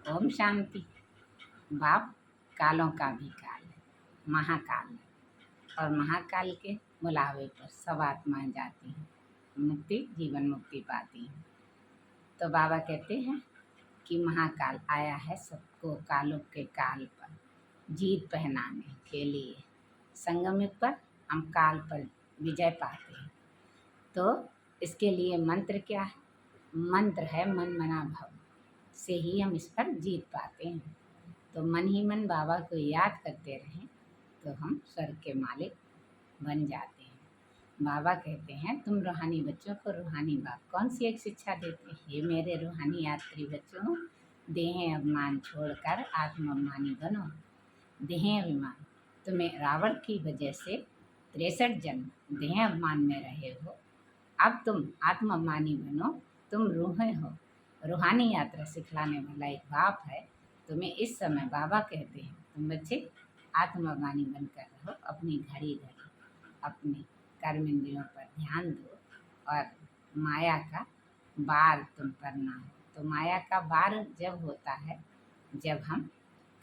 ओम शांति। बाप कालों का भी काल है, महाकाल है, और महाकाल के बुलावे पर सब आत्माएं जाती हैं, मुक्ति जीवन मुक्ति पाती हैं। तो बाबा कहते हैं कि महाकाल आया है सबको कालों के काल पर जीत पहनाने के लिए। संगम युग पर हम काल पर विजय पाते हैं। तो इसके लिए मंत्र क्या है? मंत्र है मन मना भव, से ही हम इस पर जीत पाते हैं। तो मन ही मन बाबा को याद करते रहें तो हम स्वर्ग के मालिक बन जाते हैं। बाबा कहते हैं तुम रूहानी बच्चों को रूहानी बाप कौन सी एक शिक्षा देते हैं? ये मेरे रूहानी यात्री बच्चों, देह अभिमान छोड़कर आत्म अभिमानी बनो। देह अभिमान, तुम्हें रावण की वजह से 63 जन्म देह अभिमान में रहे हो, अब तुम आत्म अभिमानी बनो। तुम रूहें हो, रूहानी यात्रा सिखलाने वाला एक बाप है तुम्हें। इस समय बाबा कहते हैं तुम बच्चे आत्माभिमानी बनकर रहो। अपनी घड़ी घड़ी अपने कर्म इंद्रियों पर ध्यान दो और माया का बार तुम पर ना हो। तो माया का बार जब होता है जब हम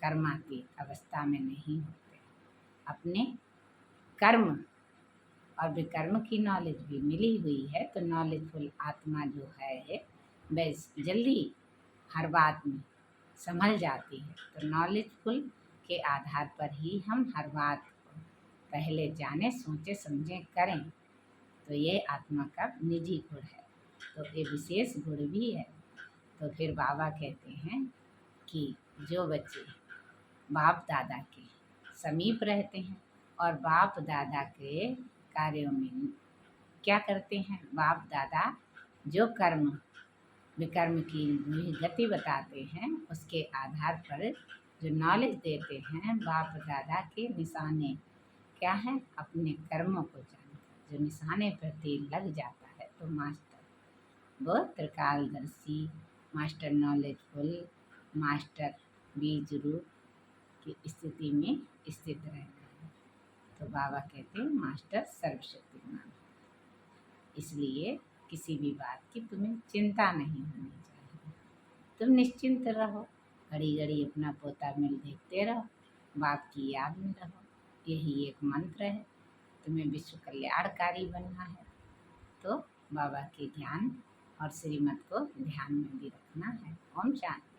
कर्मातीत अवस्था में नहीं होते। अपने कर्म और विकर्म की नॉलेज भी मिली हुई है तो नॉलेजफुल आत्मा जो है वह जल्दी हर बात में संभल जाती है। तो नॉलेजफुल के आधार पर ही हम हर बात को पहले जाने सोचे समझे करें। तो ये आत्मा का निजी गुण है, तो ये विशेष गुण भी है। तो फिर बाबा कहते हैं कि जो बच्चे बाप दादा के समीप रहते हैं और बाप दादा के कार्यों में क्या करते हैं, बाप दादा जो कर्म विकर्म की गति बताते हैं उसके आधार पर जो नॉलेज देते हैं, बाप दादा के निशाने क्या है, अपने कर्मों को जानकर जो निशाने प्रति लग जाता है तो मास्टर वो त्रिकालदर्शी, मास्टर नॉलेजफुल, मास्टर बीज रूप की स्थिति में स्थित रहना है। तो बाबा कहते हैं मास्टर सर्वशक्तिमान। इसलिए किसी भी बात की तुम्हें चिंता नहीं होनी चाहिए। तुम निश्चिंत रहो, घड़ी घड़ी अपना पोता मिल देखते रहो, बाप की याद में रहो। यही एक मंत्र है। तुम्हें विश्व कल्याणकारी बनना है तो बाबा के ज्ञान और श्रीमत को ध्यान में भी रखना है। ओम शांति।